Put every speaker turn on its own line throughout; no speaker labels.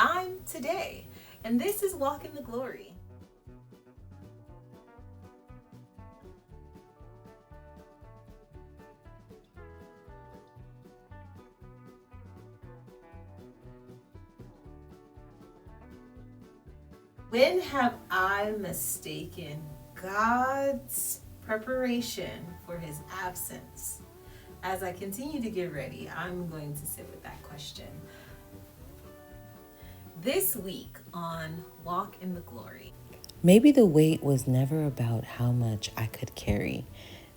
I'm Today, and this is Walk in the Glory. When have I mistaken God's preparation for his absence? As I continue to get ready, I'm going to sit with that question. This week on Walk in the Glory.
Maybe the weight was never about how much I could carry.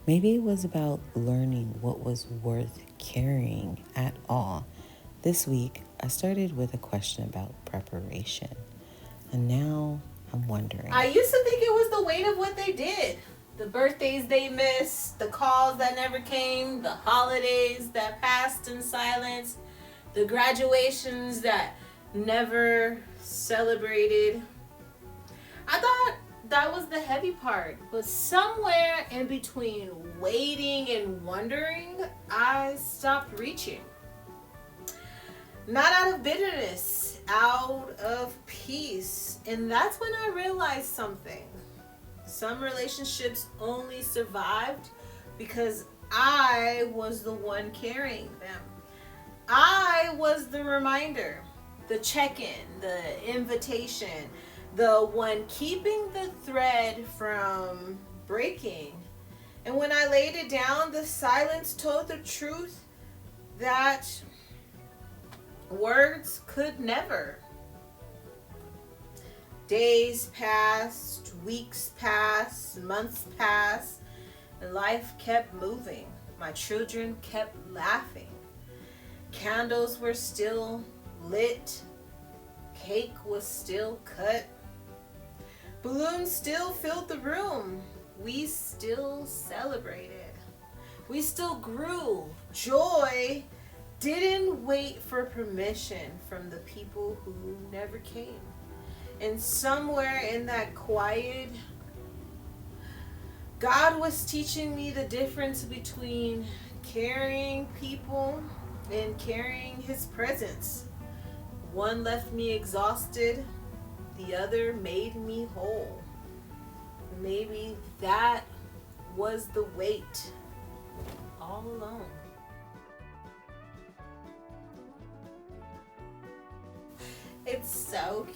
Maybe it was about learning what was worth carrying at all. This week, I started with a question about preparation. And now I'm wondering.
I used to think it was the weight of what they did. The birthdays they missed, the calls that never came, the holidays that passed in silence, the graduations that never celebrated. I thought that was the heavy part, but somewhere in between waiting and wondering, I stopped reaching. Not out of bitterness, out of peace. And that's when I realized something. Some relationships only survived because I was the one carrying them. I was the reminder, the check-in, the invitation, the one keeping the thread from breaking. And when I laid it down, the silence told the truth that words could never. Days passed, weeks passed, months passed, and life kept moving. My children kept laughing. Candles were still lit. Cake was still cut. Balloons still filled the room. We still celebrated. We still grew. Joy didn't wait for permission from the people who never came. And somewhere in that quiet, God was teaching me the difference between carrying people and carrying his presence. One left me exhausted, the other made me whole. Maybe that was the weight all along. It's so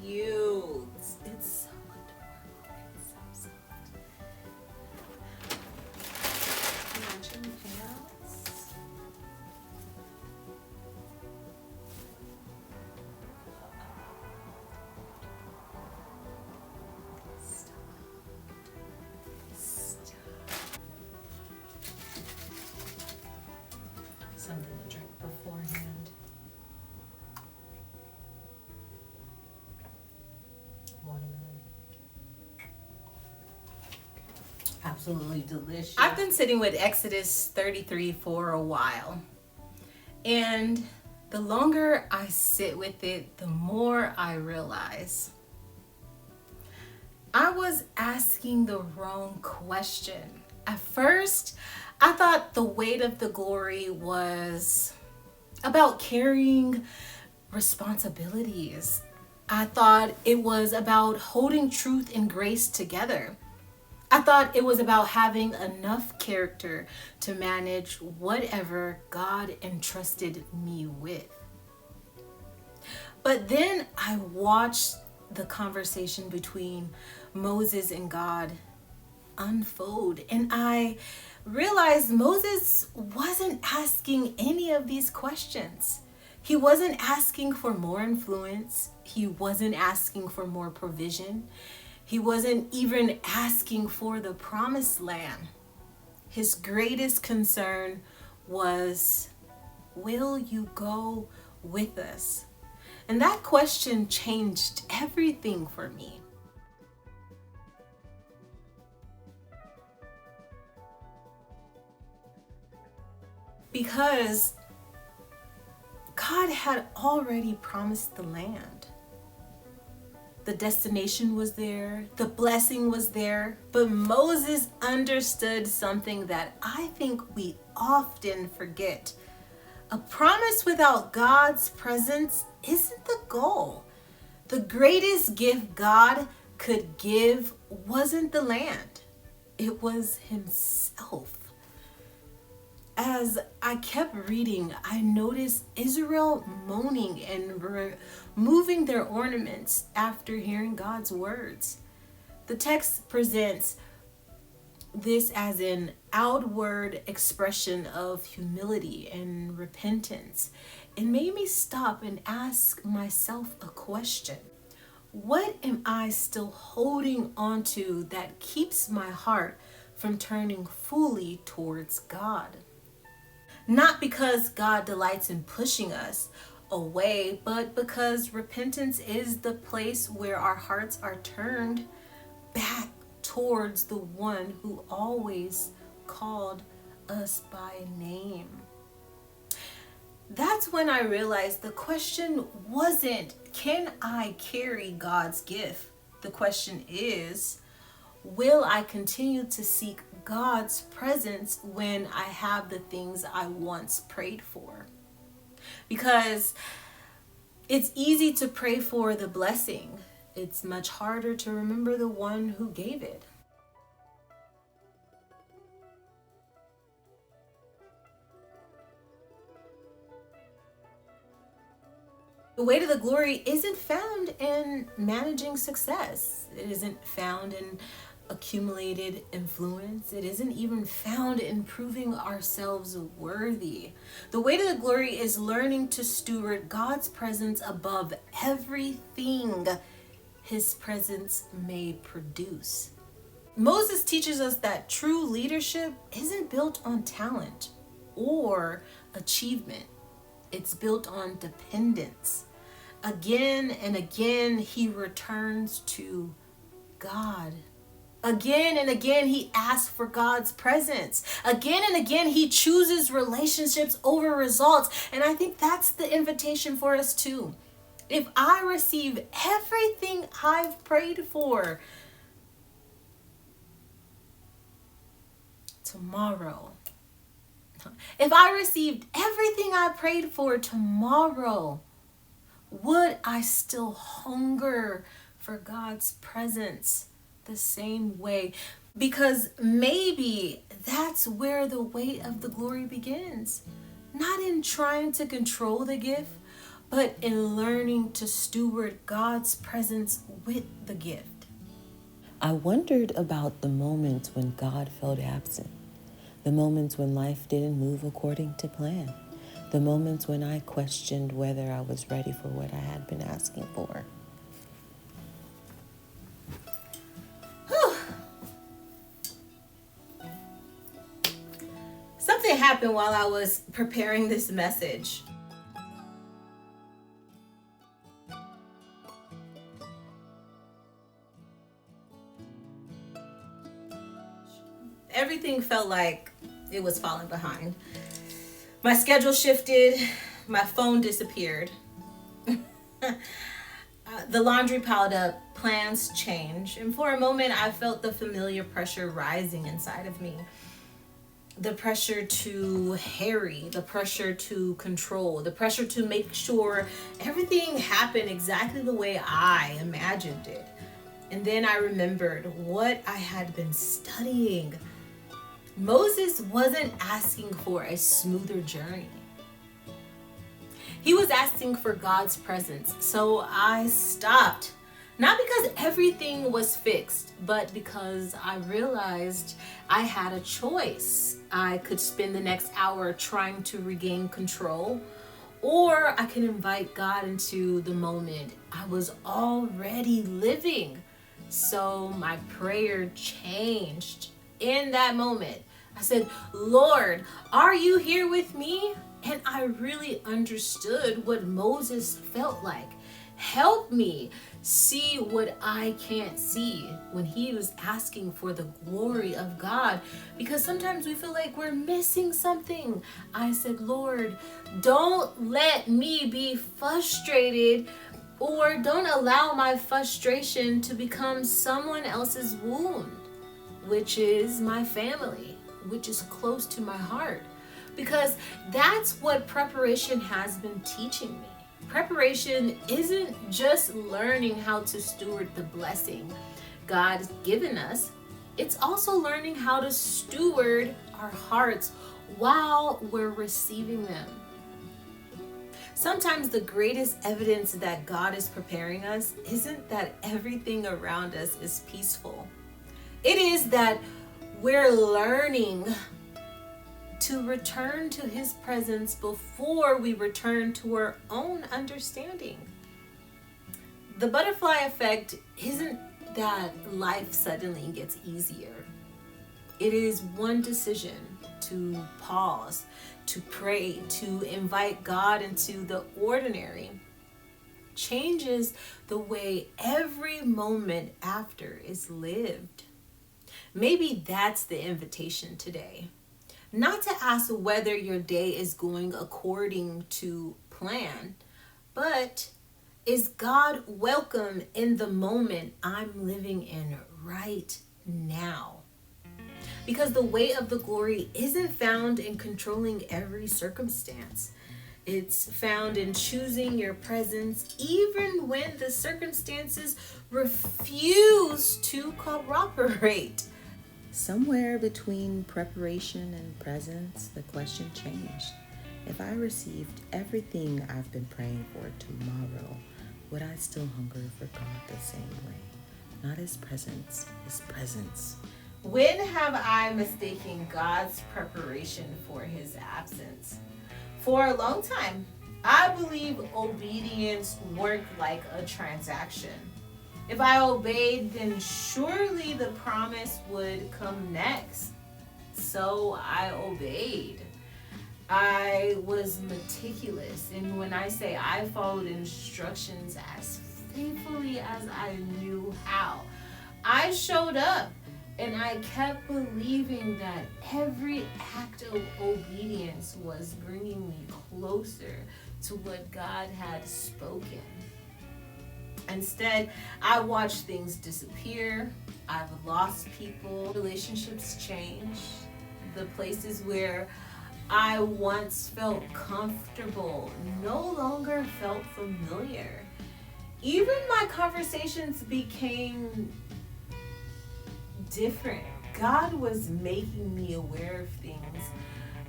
cute. It's so adorable. It's so soft. Matching pants. Stop. Something to drink beforehand. Absolutely delicious. I've been sitting with Exodus 33 for a while. And the longer I sit with it, the more I realize I was asking the wrong question. At first, I thought the weight of the glory was about carrying responsibilities. I thought it was about holding truth and grace together. I thought it was about having enough character to manage whatever God entrusted me with. But then I watched the conversation between Moses and God unfold, and I realized Moses wasn't asking any of these questions. He wasn't asking for more influence. He wasn't asking for more provision. He wasn't even asking for the promised land. His greatest concern was, will you go with us? And that question changed everything for me. Because God had already promised the land. The destination was there, the blessing was there, but Moses understood something that I think we often forget A promise without God's presence isn't the goal. The greatest gift God could give wasn't the land, it was Himself. As I kept reading, I noticed Israel moaning and removing their ornaments after hearing God's words. The text presents this as an outward expression of humility and repentance. It made me stop and ask myself a question. What am I still holding on to that keeps my heart from turning fully towards God? Not because God delights in pushing us away, but because repentance is the place where our hearts are turned back towards the one who always called us by name. That's when I realized the question wasn't, can I carry God's gift? The question is, will I continue to seek God's presence when I have the things I once prayed for? Because it's easy to pray for the blessing. It's much harder to remember the one who gave it. The weight of the glory isn't found in managing success. It isn't found in accumulated influence. It isn't even found in proving ourselves worthy. The weight of the glory is learning to steward God's presence above everything His presence may produce. Moses teaches us that true leadership isn't built on talent or achievement. It's built on dependence. Again and again, he returns to God. Again and again, he asks for God's presence. Again and again, he chooses relationships over results. And I think that's the invitation for us too. If I receive everything I've prayed for tomorrow, if I received everything I prayed for tomorrow, would I still hunger for God's presence the same way? Because maybe that's where the weight of the glory begins. Not in trying to control the gift, but in learning to steward God's presence with the gift.
I wondered about the moments when God felt absent, the moments when life didn't move according to plan, the moments when I questioned whether I was ready for what I had been asking for.
Something happened while I was preparing this message. Everything felt like it was falling behind. My schedule shifted, my phone disappeared. The laundry piled up, plans changed, and for a moment I felt the familiar pressure rising inside of me. The pressure to hurry, the pressure to control, the pressure to make sure everything happened exactly the way I imagined it. And then I remembered what I had been studying. Moses wasn't asking for a smoother journey. He was asking for God's presence. So I stopped. Not because everything was fixed, but because I realized I had a choice. I could spend the next hour trying to regain control, or I could invite God into the moment I was already living. So my prayer changed. In that moment, I said, Lord, are you here with me? And I really understood what Moses felt like. Help me see what I can't see when he was asking for the glory of God, because sometimes we feel like we're missing something. I said, Lord, don't let me be frustrated, or don't allow my frustration to become someone else's wound, which is my family, which is close to my heart. Because that's what preparation has been teaching me. Preparation isn't just learning how to steward the blessing God's given us, it's also learning how to steward our hearts while we're receiving them. Sometimes the greatest evidence that God is preparing us isn't that everything around us is peaceful. It is that we're learning to return to His presence before we return to our own understanding. The butterfly effect isn't that life suddenly gets easier. It is one decision to pause, to pray, to invite God into the ordinary, changes the way every moment after is lived. Maybe that's the invitation today. Not to ask whether your day is going according to plan, but is God welcome in the moment I'm living in right now? Because the weight of the glory isn't found in controlling every circumstance. It's found in choosing your presence even when the circumstances refuse to cooperate.
Somewhere between preparation and presence, the question changed. If I received everything I've been praying for tomorrow, would I still hunger for God the same way? Not His presence, His presence.
When have I mistaken God's preparation for His absence? For a long time, I believe obedience worked like a transaction. If I obeyed, then surely the promise would come next. So I obeyed. I was meticulous, and when I say I followed instructions as faithfully as I knew how, I showed up and I kept believing that every act of obedience was bringing me closer to what God had spoken. Instead, I watched things disappear. I've lost people. Relationships changed. The places where I once felt comfortable no longer felt familiar. Even my conversations became different. God was making me aware of things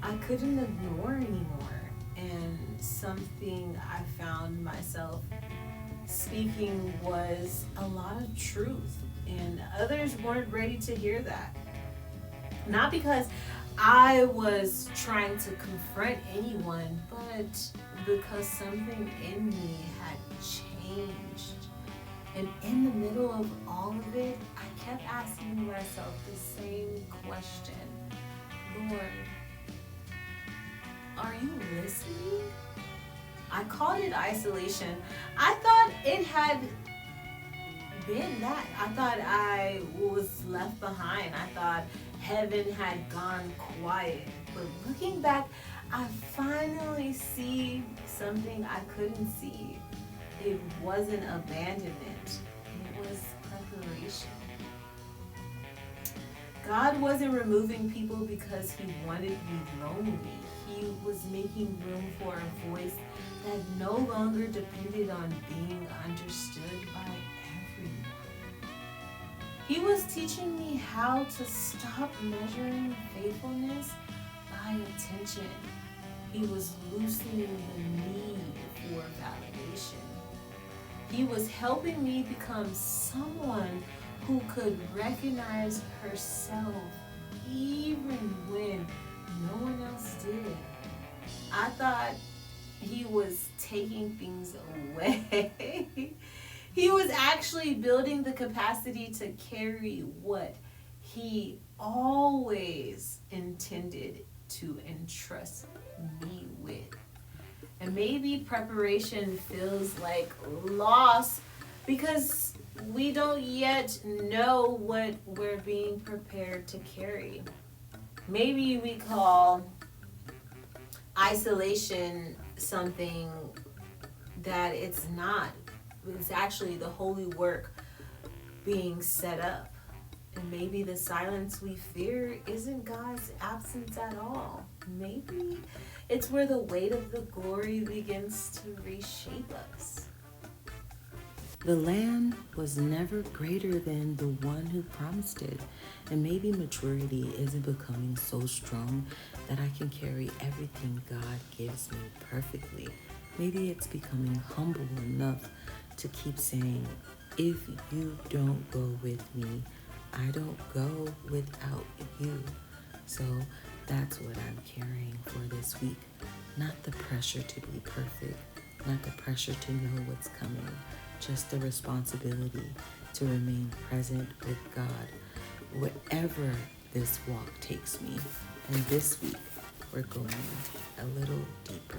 I couldn't ignore anymore. And something I found myself speaking was a lot of truth, and others weren't ready to hear that. Not because I was trying to confront anyone, but because something in me had changed. And in the middle of all of it, I kept asking myself the same question. Lord, are you listening? I called it isolation. I thought it had been that. I thought I was left behind. I thought heaven had gone quiet. But looking back, I finally see something I couldn't see. It wasn't abandonment. It was preparation. God wasn't removing people because He wanted me lonely. He was making room for a voice that no longer depended on being understood by everyone. He was teaching me how to stop measuring faithfulness by attention. He was loosening the need for validation. He was helping me become someone who could recognize herself even when no one else did. I thought He was taking things away. He was actually building the capacity to carry what He always intended to entrust me with. And maybe preparation feels like loss because we don't yet know what we're being prepared to carry. Maybe we call isolation something that it's not. It's actually the holy work being set up. Maybe the silence we fear isn't God's absence at all. Maybe it's where the weight of the glory begins to reshape us.
The land was never greater than the one who promised it. And maybe maturity isn't becoming so strong that I can carry everything God gives me perfectly. Maybe it's becoming humble enough to keep saying, if you don't go with me, I don't go without you. So that's what I'm carrying for this week. Not the pressure to be perfect, not the pressure to know what's coming, just the responsibility to remain present with God wherever this walk takes me. And this week, we're going a little deeper.